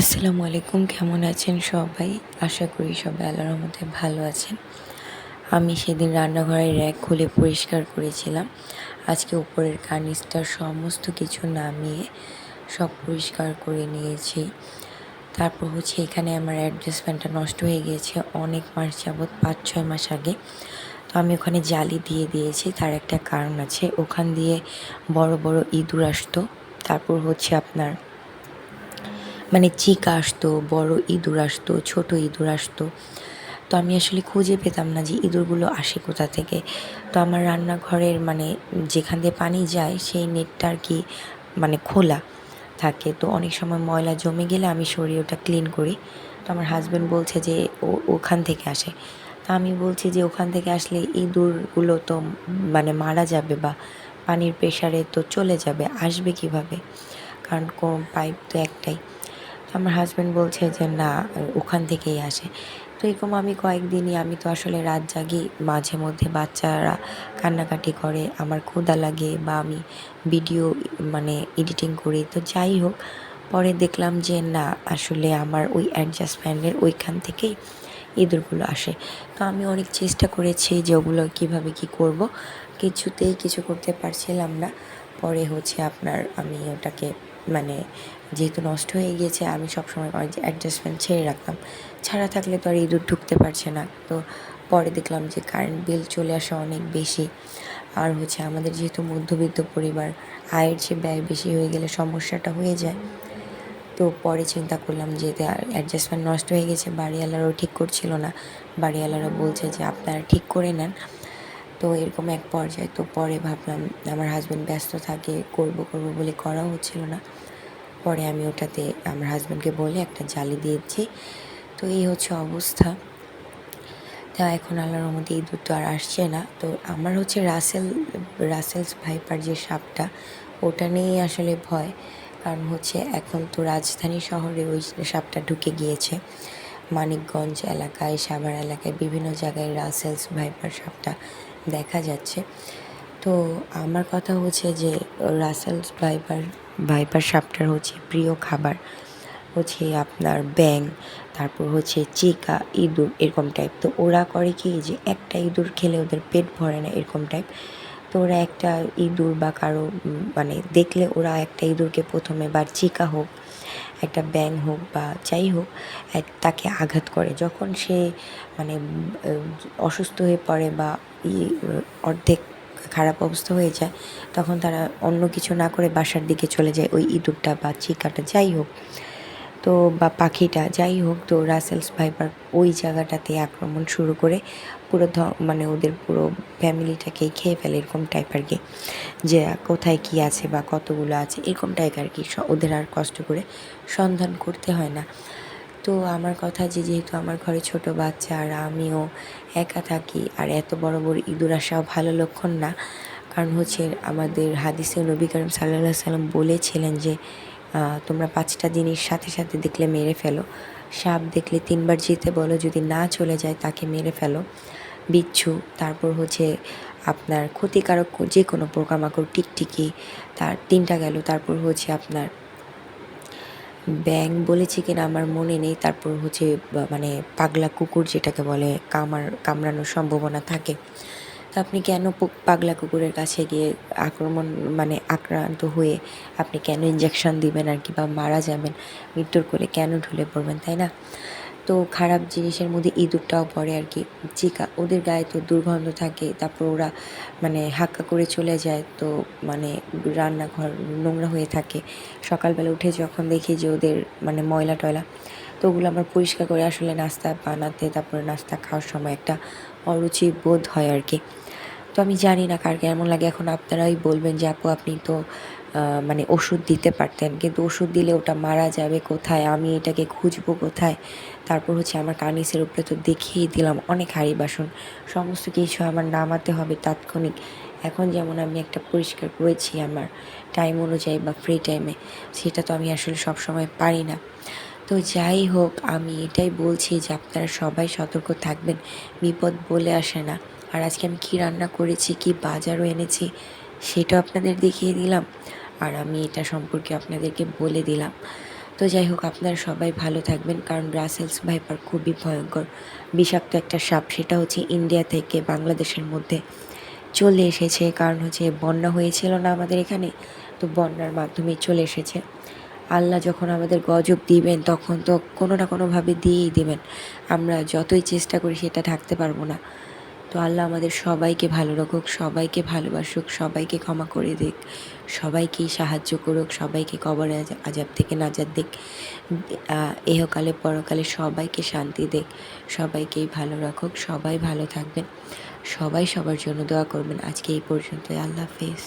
আসসালামু আলাইকুম, কেমন আছেন সবাই? আশা করি সবাই আল্লাহর রহমতে ভালো আছেন। আমি সেদিন রান্নাঘরের র্যাক খুলে পরিষ্কার করেছিলাম। আজকে উপরের কার্নিসটার সমস্ত কিছু নামিয়ে সব পরিষ্কার করে নিয়েছি। তারপর এখানে আমার অ্যাডজাস্টমেন্টটা নষ্ট হয়ে গিয়েছে অনেক মাস যাবৎ, ৫-৬ মাস আগে। তো আমি ওখানে জালি দিয়ে দিয়েছি, তার একটা কারণ আছে। ওখান দিয়ে বড় বড় ইঁদুর আসতো। তারপর আপনার চিক আসতো, বড় ইঁদুর আসতো, ছোট ইঁদুর আসতো। তো আমি আসলে খুঁজে পেতাম না যে ইঁদুরগুলো আসে কোথা থেকে। তো আমার রান্নাঘরের যেখান দিয়ে পানি যায় সেই নেটটা খোলা থাকে। তো অনেক সময় ময়লা জমে গেলে আমি সরিয়ে ওটা ক্লিন করি। তো আমার হাসব্যান্ড বলছে যে ওখান থেকে আসে। তো আমি বলছি যে ওখান থেকে আসলে ইঁদুরগুলো তো মারা যাবে বা পানির প্রেশারে তো চলে যাবে, আসবে কিভাবে? কারণ পাইপ তো একটাই। আমার হাসব্যান্ড বলছে যে না, ওখান থেকেই আসে। তো এরকম আমি কয়েকদিনই, আমি তো আসলে রাত জাগি, মাঝে মধ্যে বাচ্চারা কান্নাকাটি করে, আমার ক্ষুধা লাগে বা আমি ভিডিও এডিটিং করি। তো যাই হোক, পরে দেখলাম যে না, আসলে আমার ওই অ্যাডজাস্টমেন্টের ওইখান থেকেই ইঁদুরগুলো আসে। তো আমি অনেক চেষ্টা করেছি যে ওগুলো কীভাবে কী করব, কিছুতেই কিছু করতে পারছিলাম না। পরে আমি ওটাকে যেহেতু নষ্ট হয়ে গিয়েছে, আমি সবসময় যে অ্যাডজাস্টমেন্ট ছেড়ে রাখতাম, ছাড়া থাকলে তো আর ইঁদুর ঢুকতে পারছে না। তো পরে দেখলাম যে কারেন্ট বিল চলে আসা অনেক বেশি। আর আমাদের যেহেতু মধ্যবিত্ত পরিবার, আয়ের চেয়ে ব্যয় বেশি হয়ে গেলে সমস্যাটা হয়ে যায়। তো পরে চিন্তা করলাম যে অ্যাডজাস্টমেন্ট নষ্ট হয়ে গেছে, বাড়িওয়ালারাও ঠিক করছিল না। বাড়িওয়ালারা বলছে যে আপনারা ঠিক করে নেন। তো এরকম এক পর্যায়ে, তো পরে ভাবলাম, আমার হাসব্যান্ড ব্যস্ত থাকে, করব বলে করাও হচ্ছিল না। পরে আমি ওটাতে আমার হাসব্যান্ডকে বলে একটা জালি দিয়েছি। তো এই অবস্থা। তা এখন আল্লাহর রহমতে ইঁদুর তো আর আসছে না। তো আমার রাসেলস ভাইপার যে সাপটা, ওটা নিয়েই আসলে ভয়। কারণ এখন তো রাজধানী শহরে ওই সাপটা ঢুকে গিয়েছে। মানিকগঞ্জ এলাকায়, সাভার এলাকায় বিভিন্ন জায়গায় রাসেলস ভাইপার সাপটা দেখা যাচ্ছে। তো আমার কথা যে রাসেলস ভাইপার সাপটার প্রিয় খাবার আপনার ব্যাঙ, তারপর চিকা, ইঁদুর, এরকম টাইপ। তো ওরা করে কি, যে একটা ইঁদুর খেলে ওদের পেট ভরে না, এরকম টাইপ। তো ওরা একটা ইঁদুর বা কারো দেখলে ওরা একটা ইঁদুরকে প্রথমে, বা চিকা হোক, একটা ব্যাঙ হোক বা যাই হোক, তাকে আঘাত করে। যখন সে অসুস্থ হয়ে পড়ে বা অর্ধেক খারাপ অবস্থা হয়ে যায়, তখন তারা অন্য কিছু না করে বাসার দিকে চলে যায়, ওই ইঁদুরটা বা চিকাটা যাই হোক, তো বা পাখিটা যাই হোক। তো রাসেলস ভাইপার ওই জায়গাটাতে আক্রমণ শুরু করে পুরো ওদের পুরো ফ্যামিলিটাকেই খেয়ে ফেলে, এরকম টাইপ আর কি। যে কোথায় কি আছে বা কতগুলো আছে, এরকম টাইপ আর কি। ওদের আর কষ্ট করে সন্ধান করতে হয় না। তো আমার কথা যেহেতু আমার ঘরে ছোট বাচ্চা আর আমিও একা থাকি, আর এত বড় বড় ইঁদুর আসাও ভালো লক্ষণ না। কারণ আমাদের হাদিসে নবী করিম সাল্লাল্লাহু আলাইহি সাল্লাম বলেছিলেন যে তোমরা 5টা জিনিস সাথে সাথে দেখলে মেরে ফেলো। সাপ দেখলে 3বার যেতে বলো, যদি না চলে যায় তাকে মেরে ফেলো। বিচ্ছু, তারপর আপনার ক্ষতিকারক যে কোনো পোকামাকড়, টিকটিকি, তার 3টা গেল। তারপর আপনার ব্যাঙ বলেছি কিনা আমার মনে নেই। তারপর পাগলা কুকুর, যেটাকে বলে কামড়ানোর সম্ভাবনা থাকে। তো আপনি কেন পাগলা কুকুরের কাছে গিয়ে আক্রান্ত হয়ে আপনি কেন ইনজেকশন দিবেন আর কি, বা মারা যাবেন, মৃত্যুর কোলে কেন ঢলে পড়বেন, তাই না? তো খারাপ জিনিসের মধ্যে ইঁদুরটাও পড়ে আর কি। চিকা, ওদের গায়ে তো দুর্গন্ধ থাকে। তারপর ওরা হাক্কা করে চলে যায়। তো রান্নাঘর নোংরা হয়ে থাকে। সকালবেলা উঠে যখন দেখি যে ওদের ময়লা টয়লা, তো ওগুলো আমার পরিষ্কার করে আসলে নাস্তা বানাতে, তারপরে নাস্তা খাওয়ার সময় একটা অরুচি বোধ হয় আর কি। তো আমি জানি না কার কেমন লাগে। এখন আপনারাই বলবেন যে আপু, আপনি তো ওষুধ দিতে পারতেন, কিন্তু ওষুধ দিলে ওটা মারা যাবে কোথায়, আমি এটাকে খুঁজবো কোথায়? তারপর আমার কার্নিসের উপরে তো দেখিয়ে দিলাম অনেক হাঁড়ি বাসন, সমস্ত কিছু আমার নামাতে হবে তাৎক্ষণিক। এখন যেমন আমি একটা পরিষ্কার করেছি আমার টাইম অনুযায়ী বা ফ্রি টাইমে, সেটা তো আমি আসলে সবসময় পারি না। তো যাই হোক, আমি এটাই বলছি যে আপনারা সবাই সতর্ক থাকবেন, বিপদ বলে আসে না। আর আজকে আমি কী রান্না করেছি, কী বাজারও এনেছি, সেটাও আপনাদের দেখিয়ে দিলাম। আর আমি এটা সম্পর্কে আপনাদেরকে বলে দিলাম। তো যাই হোক, আপনারা সবাই ভালো থাকবেন, কারণ রাসেলস ভাইপার খুবই ভয়ঙ্কর বিষাক্ত একটা সাপ। সেটা হচ্ছে ইন্ডিয়া থেকে বাংলাদেশের মধ্যে চলে এসেছে, কারণ হচ্ছে বন্যা হয়েছিল না আমাদের এখানে, তো বন্যার মাধ্যমে চলে এসেছে। আল্লাহ যখন আমাদের গজব দিবেন তখন তো কোনো না কোনোভাবে দিয়েই দেবেন, আমরা যতই চেষ্টা করি সেটা ঢাকতে পারবো না। তো আল্লাহ আমাদের সবাইকে ভালো রাখুক, সবাইকে ভালোবাসুক, সবাইকে ক্ষমা করে দিক, সবাইকেই সাহায্য করুক, সবাইকে কবর আজাব থেকে নাজাত দিক, এহকালে পরকালে সবাইকে শান্তি দিক, সবাইকেই ভালো রাখুক। সবাই ভালো থাকবেন, সবাই সবার জন্য দোয়া করবেন। আজকে এই পর্যন্তই। আল্লাহ হাফেজ।